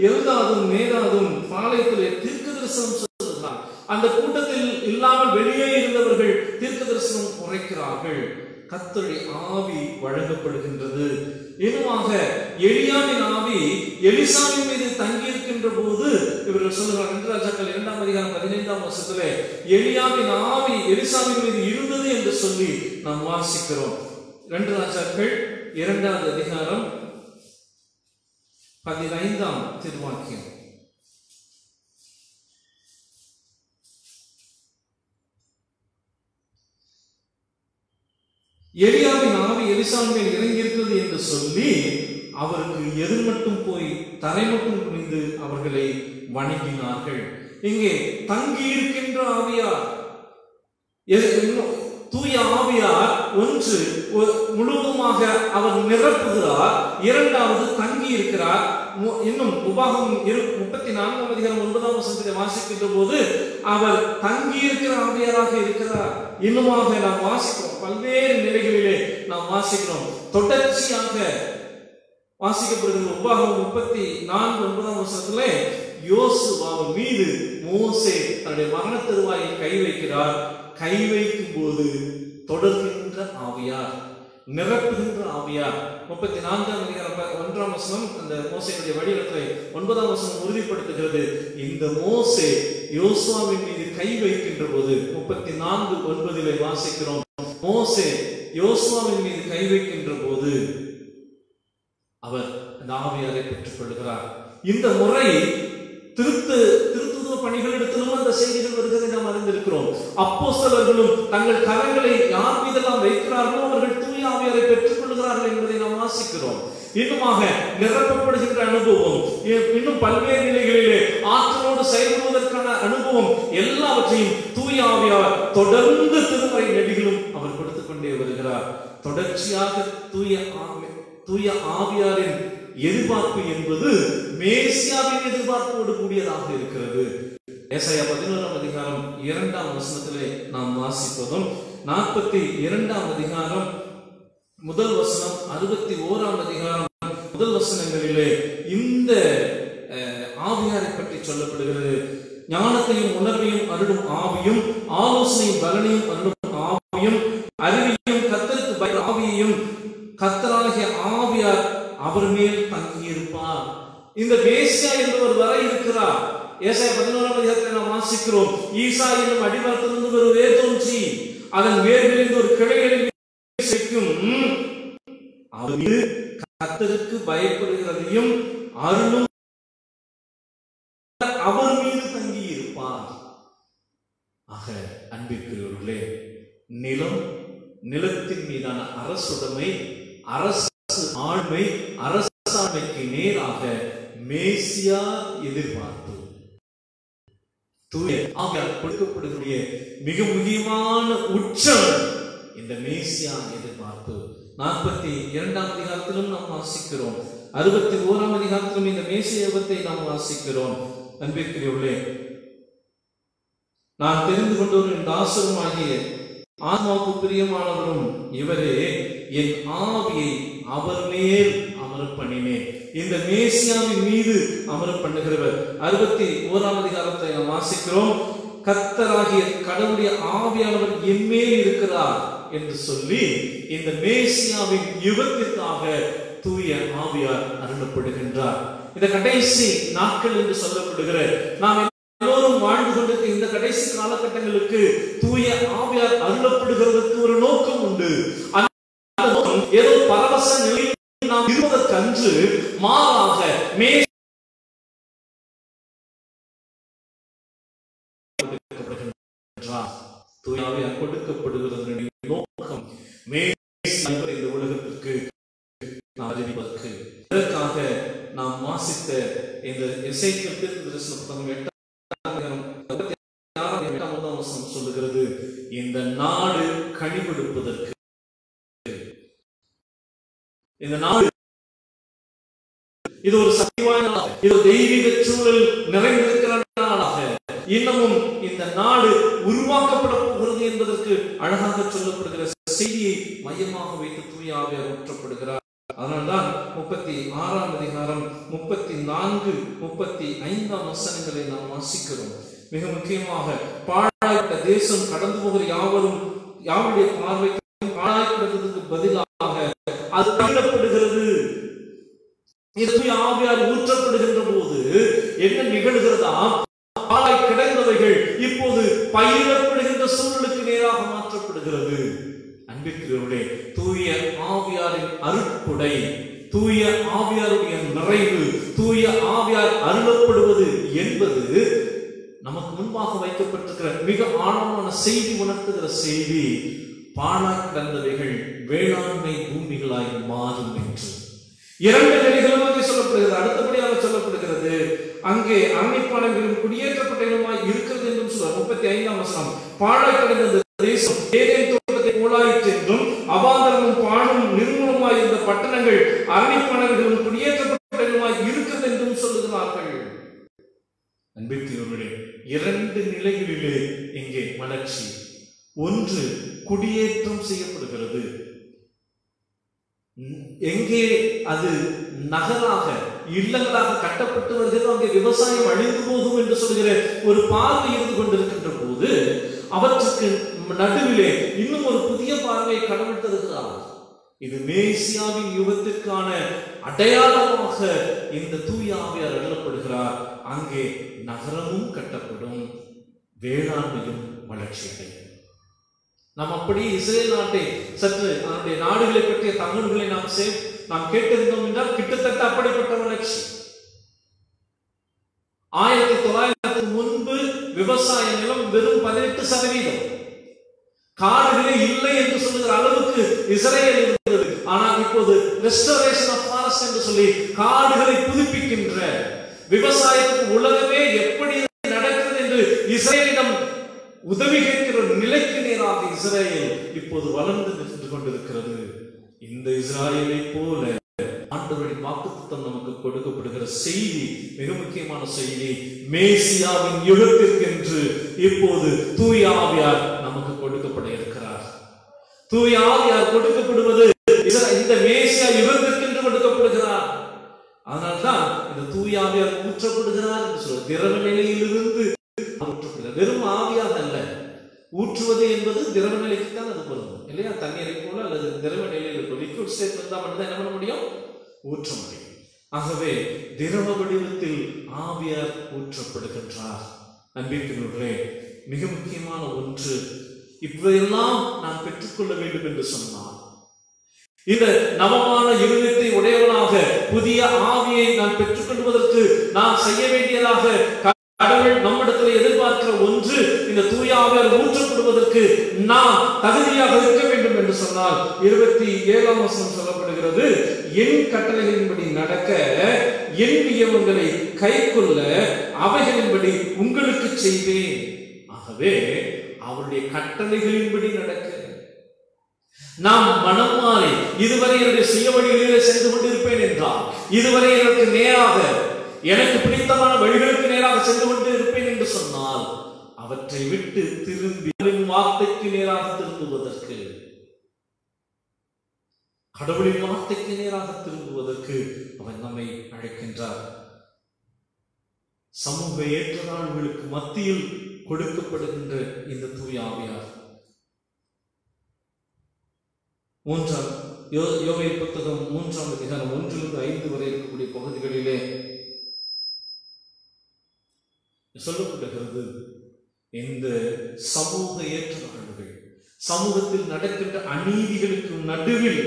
எல்தாதும் மேதாதும் பாளையத்திலே தீர்க்க தரிசனம் சொல்லுகிறார். அந்த கூட்டத்தில் இல்லாமல் வெளியே இருந்தவர்கள் தீர்க்க தரிசனம் உரைக்கிறார்கள். கர்த்தருடைய ஆவி வழங்கப்படுகின்றது. இன்னுமாக எலியாவின் ஆவி எலிசாவின் மீது தங்கியிருக்கின்ற போது இவர்கள் சொல்லுகிறார். 2 ராஜாக்கள் 2ஆம் அதிகாரம் 15ஆம் வசனத்திலே எலியாவின் ஆவி எலிசாவின் மீது இருந்தது என்று சொல்லி நாம் வாசிக்கிறோம். 2 ராஜாக்கள் 2ஆம் அதிகாரம் 15ஆம் திருவாக்கியம். எலியாவின் ஆவி எலிசாவின் மேல் இறங்கி இருக்கிறது என்று சொல்லி அவருக்கு எதிர் மட்டும் போய் தரை மட்டும் குனிந்து அவர்களை வணங்கினார்கள். இங்கே தங்கி இருக்கின்ற ஆவியார், தூய ஆவியார் ஒன்று முழுவதுமாக அவர் நிரப்புகிறார், இரண்டாவது தங்கி இருக்கிறார். இன்னும் உபாகமம் 34ஆம் அதிகாரம் 9ஆம் வசனத்தை வாசிக்கின்ற போது அவர் தங்கி இருக்கிற ஆவியாராக இருக்கிறார். இன்னுமாக நாம் வாசிக்கிறோம், பல்வேறு நிலைகளிலே நாம் வாசிக்கிறோம். தொடர்ச்சியாக வாசிக்கப்படுகிற உபாகமம் 34:9ஆம் வசனத்திலே யோசுவாவின் மீது மோசே தன்னுடைய மரண தருவாயில் கை வைக்கிறார். கை வைக்கும் போது தொடர்கின்ற ஆவியார், நிரப்புகின்ற ஆவியார். 34ஆம் அதிகாரம் 1ஆம் வசனம் அந்த மோசேயுடைய வடிவத்தை 9ஆம் வசனம் உறுதிப்படுத்துகிறது. இந்த மோசே யோசுவாவின் மீது கை வைக்கின்ற போது 34:9 வாசிக்கிறோம். மோசே யோசுவாவின் மீது கை வைக்கின்ற போது அவர் அந்த ஆவியாரை பெற்றுக் கொள்கிறார். இந்த முறை திருத்துவ பணிகளிடத்திலும் அந்த செய்திகள் வருகிறதை நாம் அறிந்திருக்கிறோம். அப்போஸ்தலர்களும் தங்கள் கரங்களை யார் மீதெல்லாம் வைக்கிறார்களோ அவர்கள் தூய ஆவியாரை பெற்றுக் கொள்கிறார்கள் என்பதை நாம் வாசிக்கிறோம். இன்னுமாக நிரப்பப்படுகின்ற அனுபவம், இன்னும் பல்வேறு நிலைகளிலே ஆற்றலோடு செயல்படுவதற்கான அனுபவம் எல்லாவற்றையும் தூய ஆவியார் தொடர்ந்து திருமறை நெடிகளும் அவர் கொடுத்துக் கொண்டே வருகிறார். தொடர்ச்சியாக தூய ஆவியாரின் எதிர்பார்ப்பு என்பது மேசியாவின் எதிர்பார்ப்போடு கூடியதாக இருக்கிறது. ஏசாயா 11ஆம் அதிகாரம் 2ஆம் வசனத்திலே நாம் வாசிப்பதும் 42ஆம் அதிகாரம் முதல் வசனம் 61ஆம் அதிகாரம் முதல் வசனங்களிலே இந்த ஆவியாரை பற்றி சொல்லப்படுகிறது. ஞானத்தையும் உணர்வையும் அருளும் ஆவியும், ஆலோசனையும் பலனையும் அருளும் ஆவியும், அறிவையும் கர்த்தருக்கு பயந்த ஆவியையும் கர்த்தராகிய ஆவியார் அவர் மேல் தங்கியிருப்பார். இந்த மேசியா என்பவர் வர இருக்கிறார். ஏசாயா 11ஆம் அதிகாரத்தில் நாம் வாசிக்கிறோம், ஈசா என்னும் அடிமரத்திலிருந்து ஒரு வேர் தோன்றி அதன் வேர்களிலிருந்து ஒரு கிளைகளில் அவர் மீது கர்த்தருக்கு பயப்படுகிறதையும் அருளும் அவர் மீது தங்கி இருப்பார். ஆக அன்பிற்குரியவர்களே, நிலத்தின் மீதான அரசுடைமை, அரசு ஆண்மை, அரசாண்மைக்கு நேராக மேசியா எதிர்பார்ப்பு, தூய ஆவியார் கொடுக்கப்படுகிற மிக முக்கியமான உச்சம் இந்த மேசியா எதிர்பார்ப்பு. 42ஆம் அதிகாரத்திலும் நாம் வாசிக்கிறோம், 61ஆம் அதிகாரத்திலும் இந்த மேசியாவை நாம் வாசிக்கிறோம். அன்பிற்குரியவர்களே, நான் தெரிந்து கொண்ட ஒரு தாசரும் ஆகிய ஆத்மாவுக்கு பிரியமானவரும் இவரே, என் ஆவியை அவர் மேல் அமர பண்ணினேன். இந்த மேசியாவின் மீது அமர பண்ணுகிறவர். 61ஆம் அதிகாரத்தை நாம் வாசிக்கிறோம், கர்த்தராகிய கடவுளுடைய ஆவியானவர் என் மேல் இருக்கிறார் என்று சொல்லி இந்த மேசியாவின் யுகத்திற்காக தூய ஆவியார் அருளப்படுகின்றார். இந்த கடைசி நாட்கள் என்று சொல்லப்படுகிற நாம் எல்லோரும் வாழ்ந்து கொண்டிருக்க இந்த கடைசி காலகட்டங்களுக்கு தூய ஆவியார் அருளப்படுகிறதற்கு ஒரு நோக்கம் உண்டு. அந்த நோக்கம் ஏதோ பரவச நிலையில் நாம் இருப்பதற்கன்று மாறாக தூய ஆவியார் கொடுக்கப்படுகிறதனுடைய நோக்கம் இந்த உலகத்திற்கு நாம் அறிவிப்பதற்கு. இதற்காக நாம் வாசித்த இந்த எசேக்கியேல் தீர்க்கதரிசன புத்தகம் 8ஆம் வசனம் சொல்லுகிறது, இந்த நாடு கனிவெடுப்பதற்கு, இந்த நாடு இது ஒரு சக்திவாய்ந்த நாள், இது தெய்வீக சூழல் நிறைந்திருக்கிற நாளாக இன்னமும் இந்த நாடு உருவாக்கப்பட போகிறது என்பதற்கு அழகாக சொல்லப்படுகிற செய்தியை மையமாக வைத்து தூய ஆவியார் ஊற்றப்படுகிறார். அதனால்தான் 36ஆம் அதிகாரம் 34, 35 வசனங்களை நாம் வாசிக்கிறோம். மிக முக்கியமாக, பாழாய்த்த தேசம் கடந்து போகிற யாவருடைய பார்வைக்கு பாழாய்க்கிறதுக்கு பதிலாக அது பயிரப்படுகிறது. ஆவியார் ஊற்றப்படுகின்ற போது என்ன நிகழ்கிறதா? பாழாய் கிடந்தவைகள் இப்போது பயிரப்படுகின்ற சூழலுக்கு நேராக மாற்றப்படுகிறது. அன்பிற்குரியவர்களே, தூய ஆவியாரின் அருட்கொடை, தூய ஆவியாருடைய நிறைவு, தூய ஆவியார் அருளப்படுவது என்பது நமக்கு முன்பாக வைக்கப்பட்டிருக்கிற மிக ஆழமான செய்தி உணர்த்துகிற செய்தி. பாழாய் கிடந்தவைகள் வேளாண்மை பூமிகளாய் மாறும் என்று 2 நிலைகளும் அங்கே சொல்லப்படுகிறது. அடுத்தபடியாக சொல்லப்படுகிறது, அங்கே அன்னைப்பானவர்களும் குடியேற்றப்பட்டவர்களுமாய் இருக்கிறது என்றும் சொல்றார். 35ஆம் வசனம், பாழாய் கிடந்த தேசம் ஏதேன் தோட்டத்தை போலாயிற்று என்றும் அவாந்தரமும் பாழும் நிர்மூலமாய் இருந்த பட்டணங்கள் அன்னைப்பானவர்களும் குடியேற்றப்பட்டவர்களுமாய் இருக்கிறது என்றும் சொல்லுகிறார்கள். அன்பிற்குரியவர்களே, 2 நிலைகளிலே இங்கே வளர்ச்சி. ஒன்று, குடியேற்றம் செய்யப்படுகிறது. எங்கே அது நகராக இல்லங்களாக கட்டப்பட்டு வருகிறது, அங்கே விவசாயம் அழிந்து போகும் என்று சொல்கிற ஒரு பார்வை இருந்து கொண்டிருக்கின்ற போது, அவற்றுக்கு நடுவிலே இன்னும் ஒரு புதிய பார்வையை கடவுள் தருகிறார். இது மேசியாவின் யுகத்திற்கான அடையாளமாக இந்த தூய ஆவியார் அருளப்படுகிறார். அங்கே நகரமும் கட்டப்படும், வேளாண்மையும் வளர்ச்சி அடையும். நாம் அப்படி இஸ்ரேல் நாட்டை சற்று அதனுடைய நாடுகளை பற்றிய தகவல்களை நாம் கேட்டிருந்தோம் என்றால் கிட்டத்தட்ட அப்படிப்பட்ட வளர்ச்சி. 1900 முன்பு விவசாய நிலம் வெறும் 18%. காடுகளே இல்லை என்று சொல்லுகிற அளவுக்கு இஸ்ரேல் இருந்தது. ஆனால் இப்போது ரெஸ்டோரேஷன் ஆஃப் ஃபாரஸ்ட் என்று சொல்லி காடுகளை புதுப்பிக்கின்ற விவசாயத்துக்கு உலகமே எப்படி நடக்கிறது என்று இஸ்ரேலிடம் உதவி கேட்கிற நிலைக்கு நேராக இஸ்ரேல் இப்போது வளர்ந்து நின்று கொண்டிருக்கிறது. இந்த இஸ்ரேலை போல ஆண்டவரின் வாக்குத்தத்தம் நமக்கு கொடுக்கப்படுகிற செய்தி மிக முக்கியமான செய்தி. மேசியாவின் யுகத்திற்கென்று இப்போது தூய ஆவியார் நமக்கு கொடுக்கப்பட இருக்கிறார். தூய ஆவியார் கொடுக்கப்படுவது இந்த மேசியா யுகத்திற்கென்று கொடுக்கப்படுகிறார். அதனால்தான் இந்த தூய ஆவியார் ஊற்றப்படுகிறார் என்று சொல்ல, திரவ நிலையிலிருந்து ஊற்றப்படுகிறார். வெறும் ஆவியாக அல்ல, ஊற்றுவது என்பது திரவ நிலைக்கு தான் அது பொருந்தும் இல்லையா? தண்ணீரை போல அல்லது திரவ நிலையில் இருக்கும் லிக்விட் ஸ்டேட் இருந்தா மட்டும்தான் என்ன பண்ண முடியும்? ஊற்ற முடியும். ஆகவே திரவ வடிவத்தில் ஆவியார் ஊற்றப்படுகின்றார். அன்பிற்குரியவர்களே, மிக முக்கியமான ஒன்று, இப்படியெல்லாம் நான் பெற்றுக்கொள்ள வேண்டும் என்று சொன்னார், இந்த நவமான இருதயத்தை உடையவனாக புதிய ஆவியை நான் பெற்றுக்கொள்வதற்கு நான் செய்ய வேண்டியதாக கடவுள் நம்மிடத்தில் எதிர்பார்க்கிற ஒன்று, இந்த தூய ஆவியார் ஊற்றப்படுவதற்கு நாம் தகுதியாக இருக்க வேண்டும் என்று சொன்னால் 27ஆம் வசனம் சொல்லப்படுகிறது, என் கட்டளைகளின்படி நடக்க, என் நியமங்களை கைக்கொள்ள அவைகளின்படி உங்களுக்கு செய்வேன். ஆகவே அவருடைய கட்டளைகளின்படி நடக்க நாம் மனம் மாறி இதுவரை என்னுடைய சுய வழிகளிலே சென்று கொண்டிருப்பேன் என்றால், இதுவரை எனக்கு நேராக எனக்கு பிடித்தமான வழிகளுக்கு நேராக சென்று கொண்டு இருப்பேன் என்று சொன்னால், அவற்றை விட்டு திரும்பி வார்த்தைக்கு நேராக திரும்புவதற்கு, கடவுளின் வார்த்தைக்கு நேராக திரும்புவதற்கு அவன் நம்மை அழைக்கின்றார். சமூக ஏற்றத்தாழ்வுகளுக்கு மத்தியில் கொடுக்கப்படுகின்ற இந்த தூய ஆவியார் யோவேல் புத்தகம் 3ஆம் அதிகாரம் 1-5 வரை இருக்கக்கூடிய பகுதிகளிலே சொல்லப்படுகிறது, இந்த சமூக ஏற்றத்தாழ்வுகள், சமூகத்தில் நடக்கின்ற அநீதிகளுக்கு நடுவில்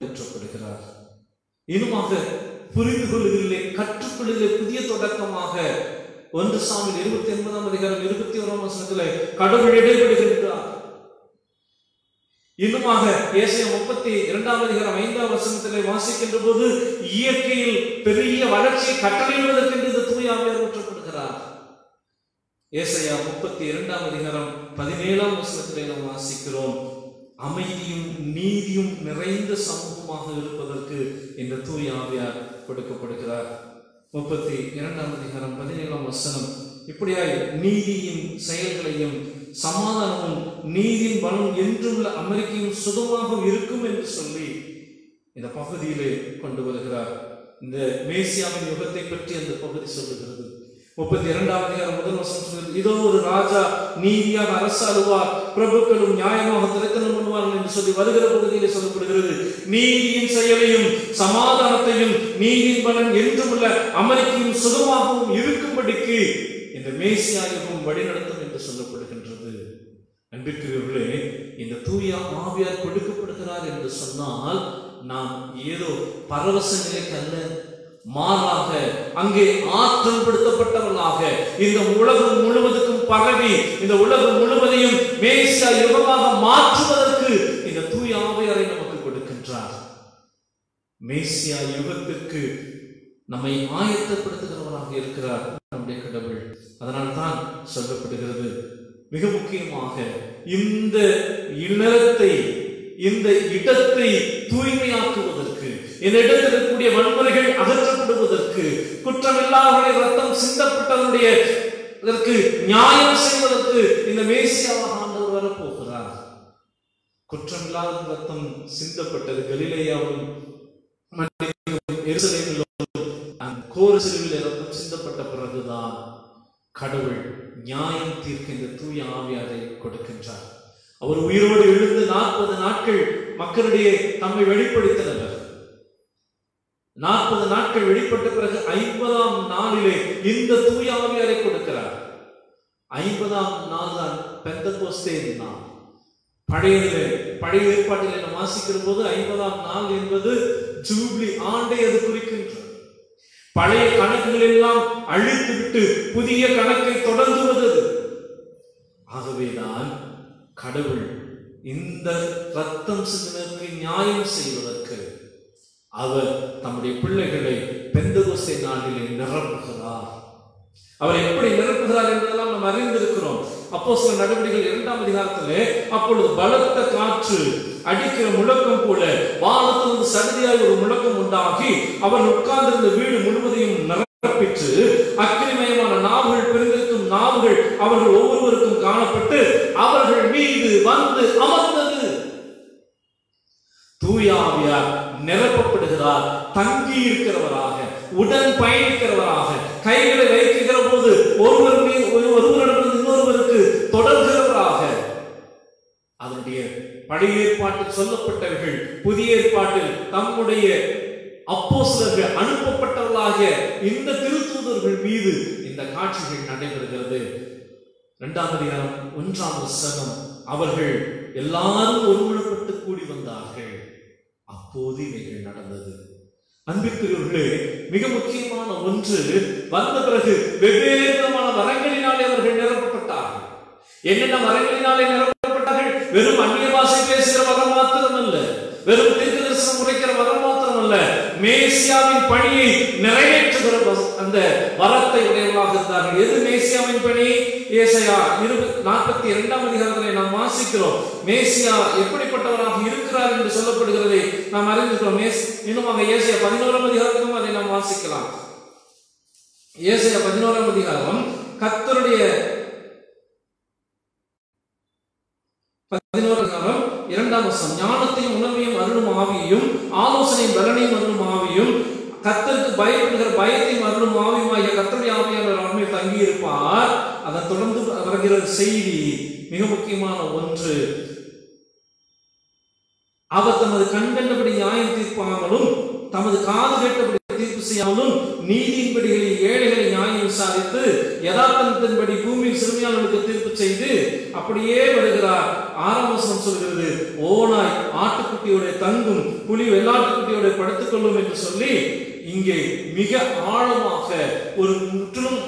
ஏற்றப்படுகிறார். இன்னுமாக புரிந்து கொள்ளுதலே, கற்றுக்கொள்ளுதலே புதிய தொடக்கமாக 1 சாமுவேல் 29ஆம் அதிகாரம் 21ஆம் வசனத்திலே கடவுள் இடைபடுகின்றார். இன்னுமாக ஏசாயா 32ஆம் அதிகாரம் 5ஆம் வசனத்திலே வாசிக்கின்ற போது இயற்கையில் பெரிய வளர்ச்சியை கட்டளையிடுவதற்கு இந்த தூய ஆவியார் ஊற்றப்படுகிறார். ஏசாயா 32ஆம் அதிகாரம் 17ஆம் வசனத்திலே நாம் வாசிக்கிறோம், அமைதியும் நீதியும் நிறைந்த சமூகமாக இருப்பதற்கு இந்த தூய ஆவியார் கொடுக்கப்படுகிறார். 32ஆம் அதிகாரம் 17ஆம் வசனம், இப்படியாய் நீதியின் செயல்களையும் சமாதானமும் நீதியின் பலம் என்றுள்ள அமெரிக்கையும் சுகமாக இருக்கும் என்று சொல்லி இந்த பகுதியிலே கொண்டு வருகிறார். இந்த மேசியாவின் யுகத்தை பற்றி அந்த பகுதி சொல்லுகிறது. 32வது அதிகாரம் முதல் வசனம் சொல்கிறது, இதோ ஒரு ராஜா நீதியாக அரசாளுவார், பிரபுக்களும் நியாயமாக திரைத்தனம் பண்ணுவார்கள் என்று சொல்லி வருகிற பகுதியிலே சொல்லப்படுகிறது. நீதியின் செயலையும் சமாதானத்தையும் நீதியின் பலன் என்றும் உள்ள அமெரிக்கையும் சுகமாகவும் இருக்கும்படிக்கு இந்த மேசியா யுகம் வழிநடத்தும் என்று சொல்லப்படுகின்றது. அன்பிற்குரியவர்களே, இந்த தூய ஆவியார் கொடுக்கப்படுகிறார் என்று சொன்னால் நாம் ஏதோ பரவச நிலைக்கு அல்ல, மாறாக அங்கே ஆற்றல் படுத்தப்பட்டவர்களாக இந்த உலகம் முழுவதுக்கும் பரவி இந்த உலகம் முழுவதையும் மேசியா யுகமாக மாற்றுவதற்கு இந்த தூய ஆவியாரை நமக்கு கொடுக்கின்றார். மேசியா யுகத்திற்கு நம்மை ஆயத்தப்படுத்துகிறவராக இருக்கிறார் நம்முடைய கடவுள். அதனால்தான் சொல்லப்படுகிறது, மிக முக்கியமாக இந்த இல்லறத்தை, இந்த இடத்தை தூய்மையாக்குவதற்கு, இந்த இடத்தில் இருக்கக்கூடிய வன்முறைகள் அகற்றப்படுவதற்கு, குற்றமில்லாதவருடைய ரத்தம் சிந்தப்பட்டவருடைய நியாயம் செய்வதற்கு இந்த மேசியாவாக ஆண்டவர் வரப்போகிறார். குற்றமில்லாத ரத்தம் சிந்தப்பட்டது கலிலேயாவிலும் எருசலேமிலும் கோரசிலுவிலே ரத்தம் சிந்தப்பட்ட பிறகுதான் கடவுள் நியாயம் தீர்க்க இந்த தூய ஆவியாரை கொடுக்கின்றார். அவர் உயிரோடு எழுந்து 40 நாட்கள் மக்களிடையே தம்மை வெளிப்படுத்தினர். 40 நாட்கள் வெளிப்பட்ட பிறகு 50ஆம் நாளிலே இந்த தூய ஆவியாரை கொடுக்கிறார். 50ஆம் நாள் தான் பெந்தகோஸ்தே நாள். பழைய ஏற்பாட்டில் நாம் வாசிக்கிற போது 50ஆம் நாள் என்பது ஜூப்ளி ஆண்டை அது குறிக்கின்றது. பழைய கணக்குகள் எல்லாம் அழித்துவிட்டு புதிய கணக்கை தொடங்குவது. ஆகவேதான் கடவுள் இந்த ரத்தம் சிந்தனைக்கு நியாயம் செய்வதற்கு அவர் தம்முடைய பிள்ளைகளை பெந்தகோஸ்தே நாளிலே நிரப்புகிறார். அவர் எப்படி நிரப்புகிறார் என்பதெல்லாம் நாம் அறிந்திருக்கிறோம். அப்போஸ்தலர் நடவடிக்கைகள் 2ஆம் அதிகாரத்திலே அப்பொழுது பலத்த காற்று அடிக்கிற முழக்கம் போல வானத்திலிருந்து சடுதியாய் ஒரு முழக்கம் உண்டாகி அவர் உட்கார்ந்திருந்த வீடு முழுவதையும் நிரப்பிற்று. அக்கினிமயமான நாவுகள், பிரிந்திருக்கும் நாவுகள் அவர்கள் ஒவ்வொருவருக்கும் காணப்பட்டு அவர்கள் மீது வந்து அமர்ந்தது. தூய ஆவியார் நிரப்பப்படுகிறார். தங்கி இருக்கிறவராக, உடன் பயணிக்கிறவராக, கைகளை வைக்கிற போது ஒருவரிடமிருந்து இன்னொருவருக்கு தொடர்கிறவராக. அதனுடைய பழைய ஏற்பாட்டில் சொல்லப்பட்டவர்கள் புதிய ஏற்பாட்டில் தம்முடைய அப்போஸ்தலர்கள் அனுப்பப்பட்டவர்களாக இந்த திருத்தூதர்கள் மீது இந்த காட்சிகள் நடைபெறுகிறது. 2ஆம் அதிகாரம் 1ஆம் வசனம், அவர்கள் எல்லாரும் ஒருமுகப்பட்டு கூடி வந்தார்கள், அப்போது இவைகள் நடந்தது. அன்பிற்குரியவர்களே, மிக முக்கியமான ஒன்று, வந்த பிறகு வெவ்வேறு விதமான வரங்களினாலே அவர்கள் நிரப்பப்பட்டார்கள். என்னென்ன வரங்களினாலே நிரப்பப்பட்டார்கள்? வெறும் அந்நிய பாஷை பேசுகிற வரம் மாத்திரம் அல்ல, வெறும் தீர்க்கதரிசனம் உரைக்கிற வரம் மாத்திரம் அல்ல, மேசியாவின் பணியை நிறைவேற்றுகிற அந்த வரத்தை உடையவர்களாக இருந்தார்கள். எது மேசியாவின் பணி? ஏசாயா 42ஆம் அதிகாரத்திலே நாம் வாசிக்கிறோம். மேசியா எப்படிப்பட்டவராக இருக்கிறார் என்று சொல்லப்படுகிறதை நாம் அறிந்திருக்கிறோம். இன்னுமாக ஏசாயா 11ஆம் அதிகாரத்திலும் அதை நாம் வாசிக்கலாம். ஏசாயா 11ஆம் அதிகாரம் கர்த்தருடைய 2ஆம் வசனம், ஞானத்தையும் உணர்வையும் அருளும் ஆவியையும் ஆலோசனையும் பலனையும் அருளும் ஆவியும் கர்த்தருக்கு பயப்படுகிற பயத்தையும் அருளும் ஆவியுமாகிய கர்த்தருடைய ஆவியானவர் அவர்கள் தங்கி இருப்பார். அதை தொடர்ந்து வருகிற செய்தி மிக முக்கியமான ஒன்று, அவர் தமது கண்கண்டபடி நியாயம் தீர்ப்பாமலும் தமது காது கேட்டபடி தீர்ப்பு செய்யாமலும் நீதியின்படிகளை ஏழைகளை நியாயம் விசாரித்து யதார்த்தத்தின்படி பூமியில் சிறுமியாளர்களுக்கு தீர்ப்பு செய்து அப்படியே வருகிறார். 6ஆம் வசனம் சொல்கிறது, ஓனாய் ஆட்டுக்குட்டியோட தங்கும், புலி வெள்ளாட்டுக்குட்டியோட படுத்துக் கொள்ளும் என்று சொல்லி இங்கே மிக ஆழமாக ஒரு முற்றிலும்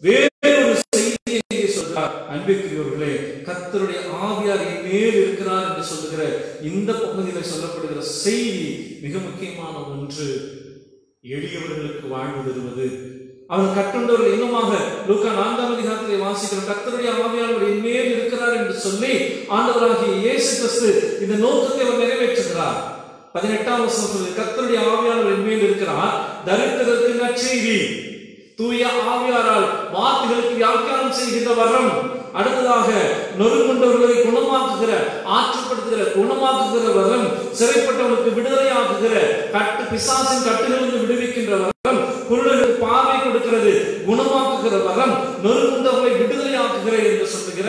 வேறொரு செய்தியை சொல்கிறார். அன்பிற்குரியவர்களே, கர்த்தருடைய ஆவியார் மேல் இருக்கிறார் என்று சொல்லுகிற இந்த பகுதியில் சொல்லப்படுகிற செய்தி மிக முக்கியமான ஒன்று. எளியவர்களுக்கு வாழ்வு தருவது. அவர் கட்டுண்டவர்கள் இன்னுமாக லூக்கா 4ஆம் அதிகாரத்திலே வாசிக்கிற கர்த்தருடைய ஆவியானவர் மேல் இருக்கிறார் என்று சொல்லி ஆண்டவராகிய இயேசு கிறிஸ்து இந்த நோக்கத்தை அவர் நிறைவேற்றுகிறார். 18ஆம் வசனத்தில் கர்த்தருடைய ஆவியானவர் மேல் இருக்கிறார், தரித்திரருக்கு நற்செய்தி, தூய ஆவியாரால் வார்த்தைகளுக்கு வியாக்கியானம் செய்கின்ற வரம், அடுத்ததாக நொறுங்குண்டவர்களை குணமாக்குகிற, ஆற்றுப்படுத்துகிற, குணமாக்குகிற வரம், சிறைப்பட்டவர்களுக்கு விடுதலையாக்குகிற, பிசாசின் கட்டுகளிலிருந்து விடுவிக்கின்ற வரம், குருடர்களுக்கு பார்வை கொடுக்கிறது, குணமாக்குகிற வரம், நொறுங்குண்டவர்களை விடுதலையாக்குகிற என்று சொல்லுகிற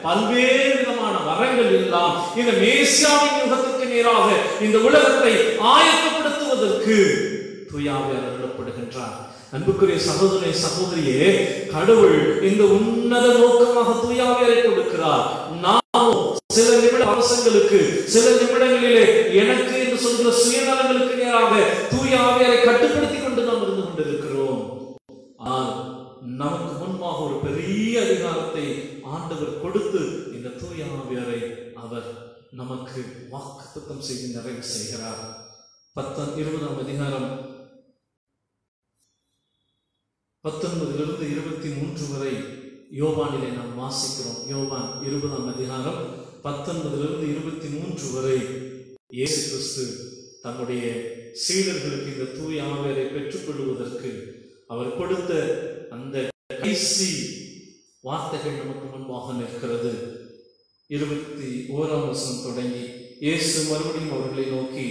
பல்வேறு விதமான வரங்கள் எல்லாம் இந்த மேசியாவின் யுகத்திற்கு நேராக இந்த உலகத்தை ஆயத்தப்படுத்துவதற்கு தூய ஆவியானவர் அருளப்படுகின்றார். அன்புக்குரிய சகோதரனே, சகோதரியே, கடவுள் இந்த உன்னத நோக்கமாக தூய ஆவியாரை கொடுக்கிறார். நாம் சில நிமிட அவசங்களுக்கு, சில நிமிடங்களிலே எனக்கு என்று சொல்கிற சுயநலங்களுக்கு நேராக தூய ஆவியாரை கட்டுப்படுத்தி கொண்டு நாம் இருந்து கொண்டிருக்கிறோம். ஆனால் நமக்கு முன்பாக ஒரு பெரிய அதிகாரத்தை ஆண்டவர் கொடுத்து இந்த தூய ஆவியாரை அவர் நமக்கு வாக்குத்தத்தம் செய்து நிறைவு செய்கிறார். 20ஆம் அதிகாரம் 19 இருந்து 23 வரை யோவானிலே நாம் வாசிக்கிறோம். யோவான் 20ஆம் அதிகாரம் 19 இருந்து 23 வரை இயேசு கிறிஸ்து தம்முடைய சீடர்களுக்கு இந்த தூய ஆவியாரை பெற்றுக் கொள்வதற்கு அவர் கொடுத்த அந்த கடைசி வார்த்தைகள் நமக்கு முன்பாக நிற்கிறது. 21ஆம் வசனம் தொடங்கி இயேசு மறுபடியும் அவர்களை நோக்கி,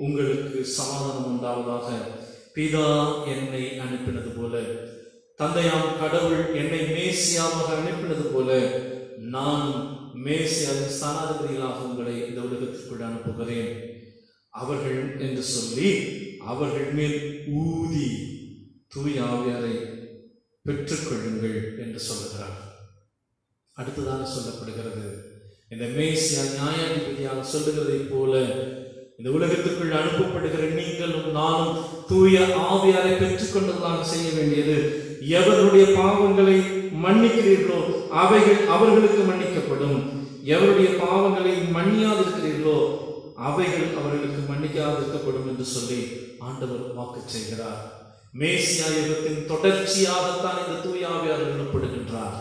உங்களுக்கு சமாதானம் உண்டாவதாக. பிதா என்னை அனுப்பினது போல, தந்தையாம் கடவுள் என்னை மேசியாவாக அனுப்பினது போல, நான் மேசியாவின் ஸ்தானாதிபதிகளாக உங்களை இந்த உலகத்திற்குள் அனுப்புகிறேன். அவர்கள் என்று சொல்லி அவர்கள் மேல் ஊதி தூய ஆவியாரை பெற்றுக்கொள்ளுங்கள் என்று சொல்லுகிறார். அடுத்ததாக சொல்லப்படுகிறது, இந்த மேசியா நியாயாதிபதியாக சொல்லுகிறதை போல இந்த உலகத்திற்குள் அனுப்பப்படுகிற நீங்களும் நானும் தூய ஆவியாரை பெற்றுக்கொண்டதாக செய்ய வேண்டியது, எவருடைய பாவங்களை மன்னிக்கிறீர்களோ அவைகள் அவர்களுக்கு மன்னிக்கப்படும், எவருடைய பாவங்களை மன்னியாதிருக்கிறீர்களோ அவைகள் அவர்களுக்கு மன்னிக்காதிருக்கப்படும் என்று சொல்லி ஆண்டவர் வாக்கு செய்கிறார். மேசியா யுகத்தின் தொடர்ச்சியாகத்தான் இந்த தூய ஆவியார் அருளப்படுகின்றார்.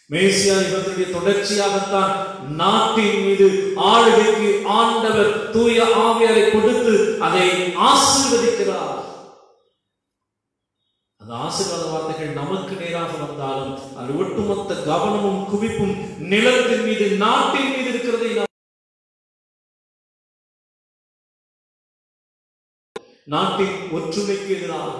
மேசியா யுகத்தினுடைய தொடர்ச்சியாகத்தான் நாட்டின் மீது ஆளுகைக்கு ஆண்டவர் தூய ஆவியாரை கொடுத்து அதை ஆசீர்வதிக்கிறார். அந்த ஆசீர்வாத வார்த்தைகள் நமக்கு நேராக வந்தாலும் அது ஒட்டுமொத்த கவனமும் குவிப்பும் நிலத்தின் மீது, நாட்டின் மீது இருக்கிறதை நாட்டின் ஒற்றுமைக்கு எதிராக,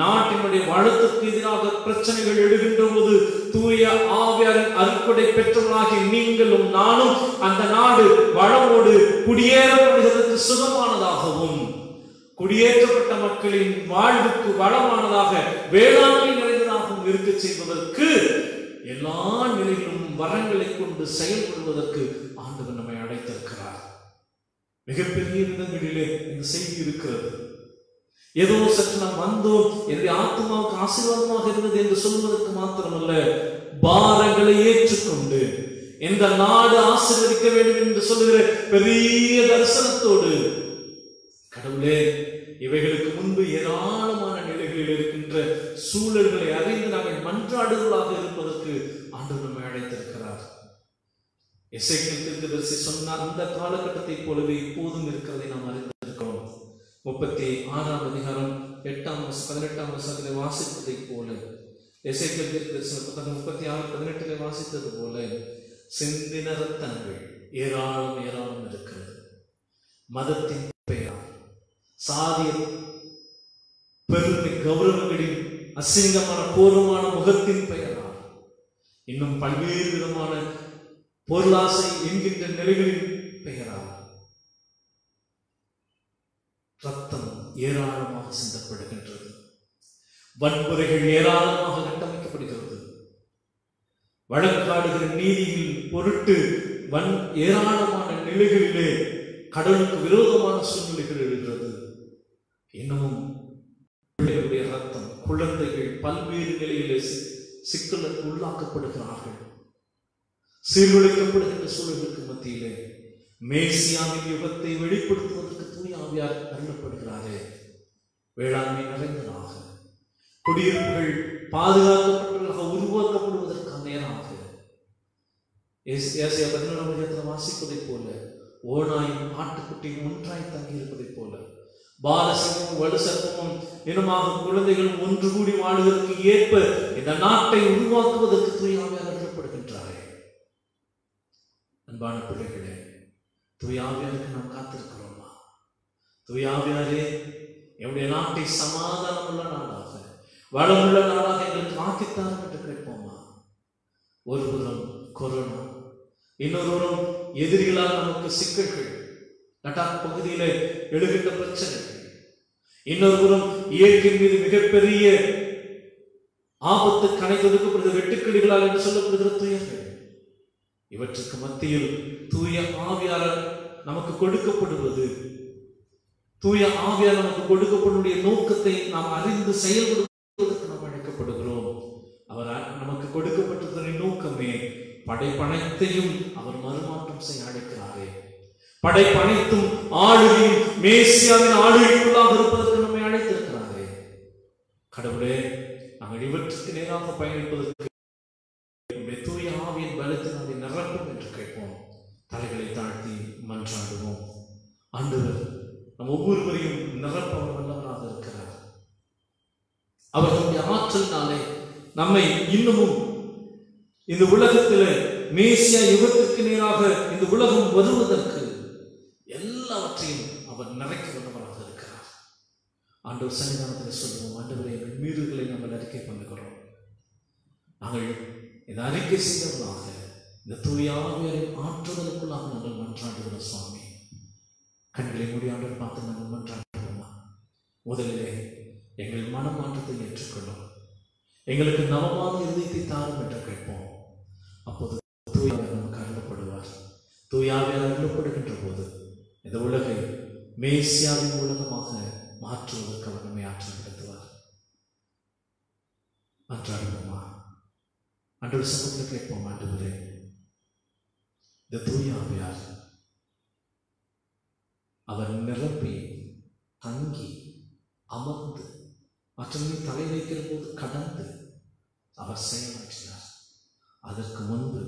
நாட்டினுடைய வளத்துக்கு எதிராக பிரச்சனைகள் எழுகின்ற போது தூய ஆவியாரின் அருட்கொடை பெற்றவர்களாகி நீங்களும் நானும் அந்த நாடு வளமோடு குடியேறப்படுவதற்கு சுகமானதாகவும், குடியேற்றப்பட்ட மக்களின் வாழ்வுக்கு வளமானதாக, வேளாண்மை நிறைந்ததாகவும் இருக்க செய்வதற்கு, எல்லா நிலையிலும் வரங்களை கொண்டு செயல்படுவதற்கு ஆண்டவர் நம்மை அழைத்திருக்கிறார். மிகப்பெரிய விதங்களிலே இந்த செய்தி இருக்கிறது. ஏதோ சற்று நாம் வந்தோம், என்னுடைய ஆத்மாவுக்கு ஆசீர்வாதமாக இருந்தது என்று சொல்வதற்கு மாத்திரமல்ல, பாரங்களை ஏற்றுக்கொண்டு இந்த நாடு ஆசீர்வதிக்க வேண்டும் என்று சொல்லுகிற பெரிய தரிசனத்தோடு, கடவுளே இவைகளுக்கு முன்பு ஏராளமான நிலைகளில் இருக்கின்ற சூழல்களை அறிந்து நாங்கள் மன்றாடுகளாக இருப்பதற்கு ஆண்டவர் நம்மை அழைத்திருக்கிறார். எசேக்கியேல் தீர்க்கதரிசி சொன்ன அந்த காலகட்டத்தை போலவே இப்போதும் இருக்கிறதை நாம் அறிந்திருக்கிறோம். 36ஆம் அதிகாரம் 18ஆம் வசனத்திலே வாசித்ததை போல, எசேக்கியேல் தீர்க்கதரிசி 36:18 வாசித்தது போல, சிந்தின ரத்தங்கள் ஏராளம் ஏராளம் இருக்கிறது. மதத்தின் பெயரால், சாதிய பெருமை கௌரவங்களின் அசிங்கமான கோரமான முகத்தின் பெயரால், இன்னும் பல்வேறு விதமான பொருளாசை என்கின்ற நிலைகளின் பெயரால் ரத்தம் ஏராளமாக சிந்தப்படுகின்றது. வன்முறைகள் ஏராளமாக கட்டமைக்கப்படுகிறது. வழக்காடுகிற நீதியின் பொருட்டு ஏராளமான நிலைகளிலே கடவுளுக்கு விரோதமான சூழ்நிலைகள் எழுகிறது. இன்னமும் பிள்ளைகளுடைய ரத்தம், குழந்தைகள் பல்வேறு நிலையிலே சிக்கலுக்கு உள்ளாக்கப்படுகிறார்கள். சீர்குலைக்கப்படுகின்ற சூழலுக்கு மத்தியிலே மேசியாவின் யுகத்தை வெளிப்படுத்துவதற்கு தூய ஆவியார் அருளப்படுகிறாரே. வேளாண்மை நிறைந்ததாக, குடியிருப்புகள் பாதுகாக்கப்பட்டவர்களாக உருவாக்கப்படுவதற்கான நேராக, ஏசாயா 11 வாசிப்பதை போல, ஓனாயும் ஆட்டுக்குட்டியும் ஒன்றாய் தங்கி இருப்பதை போல, பாலசிங்கமும் வலுசர்ப்பமும் இனமாக குழந்தைகளும் ஒன்று கூடி வாழ்வதற்கு ஏற்ப இந்த நாட்டை உருவாக்குவதற்கு தூய ஆவியார் அருளப்படுகின்றார். அன்பான பிள்ளைகளே, தூயாவியாருக்கு நாம் காத்திருக்கிறோமா? தூயாவியாரே, என்னுடைய நாட்டை சமாதானம் உள்ள நாடாக, வளமுள்ள நாடாக எங்களுக்கு ஆக்கித்தார் என்று கேட்போமா? ஒருபுறம் கொரோனா, இன்னொருவரும் எதிரிகளால் நமக்கு சிக்கல்கள், லடாக் பகுதியில எழுகின்ற பிரச்சனைகள், இன்னொருபுறம் இயற்கை மீது மிகப்பெரிய ஆபத்து கணை தொடுக்கப்படுகிற வெட்டுக்கிளிகளால் என்று சொல்லப்படுகிற துயர்கள், இவற்றுக்கு மத்தியில் தூய ஆவியாளர் நமக்கு கொடுக்கப்படுவது, தூய ஆவியார் நமக்கு கொடுக்கக்கூடிய நோக்கத்தை நாம் அறிந்து செயல்படுவதற்கு நாம் அழைக்கப்படுகிறோம். அவர் நமக்கு கொடுக்கப்பட்டதன் நோக்கமே படைப்பனைத்தையும் அவர் மறுமாற்றம் செய்ய அழைக்கிறாரே. படைப்பனைத்தும் ஆளுகையும் மேசியாவின் ஆளுகைக்குள்ளாக இருப்பதற்கு நம்மை அழைத்திருக்கிறாரே. கடவுளே, நாங்கள் இவற்றுக்கு நேராக பயணிப்பதற்கு தூய ஆவியின் பலத்தில் அதை நிரப்பும் என்று கேட்போம். தலைகளை தாழ்த்தி மன்றாடுவோம். ஆண்டவர் நம் ஒவ்வொருவரையும் நிரப்ப வல்லவராக இருக்கிறார். அவர்களுடைய ஆற்றலினாலே நம்மை இன்னமும் இந்த உலகத்தில் மேசியா யுகத்திற்கு நேராக இந்த உலகம் வருவதற்கு எல்லாவற்றையும் அவர் நிறைக்க வல்லவராக இருக்கிறார். ஆண்டவர் சன்னிதானத்தில் சொல்லுவோம், ஆண்டவரே, எங்கள் மீறுகளை நாங்கள் அறிக்கை பண்ணுகிறோம். நாங்கள் இதை அறிக்கை செய்தவர்களாக இந்த தூய ஆவியாரின் ஆற்றுதலுக்குள்ளாக நாங்கள் மன்றாடுகிறோம். சுவாமி, கண்களை மூடி ஆண்டவர் பார்த்து நாங்கள் மன்றாடுகிறோமா? முதலிலே எங்கள் மனமாற்றத்தை ஏற்றுக்கொள்ளும், எங்களுக்கு நவமான இதயத்தை தாரும் என்று கேட்போம். அப்போது தூயாவியார் நமக்கு அருளப்படுவார். தூயாவியார் அருளப்படுகின்ற போது இந்த உலகை மேசியாவின் உலகமாக மாற்றுவதற்கு அவர் நம்மை ஆற்றல் நடத்துவார். மன்றாடுவோமா? ஆண்டவர் சமூகத்தில் கேட்போம், ஆண்டவரே, இந்த தூயாவியார் அவர் நிரப்பி தங்கி அமர்ந்து மற்றவர்களை தலை வைக்கிற போது கடந்து அவர் செயலாற்றினார். அதற்கு முன்பு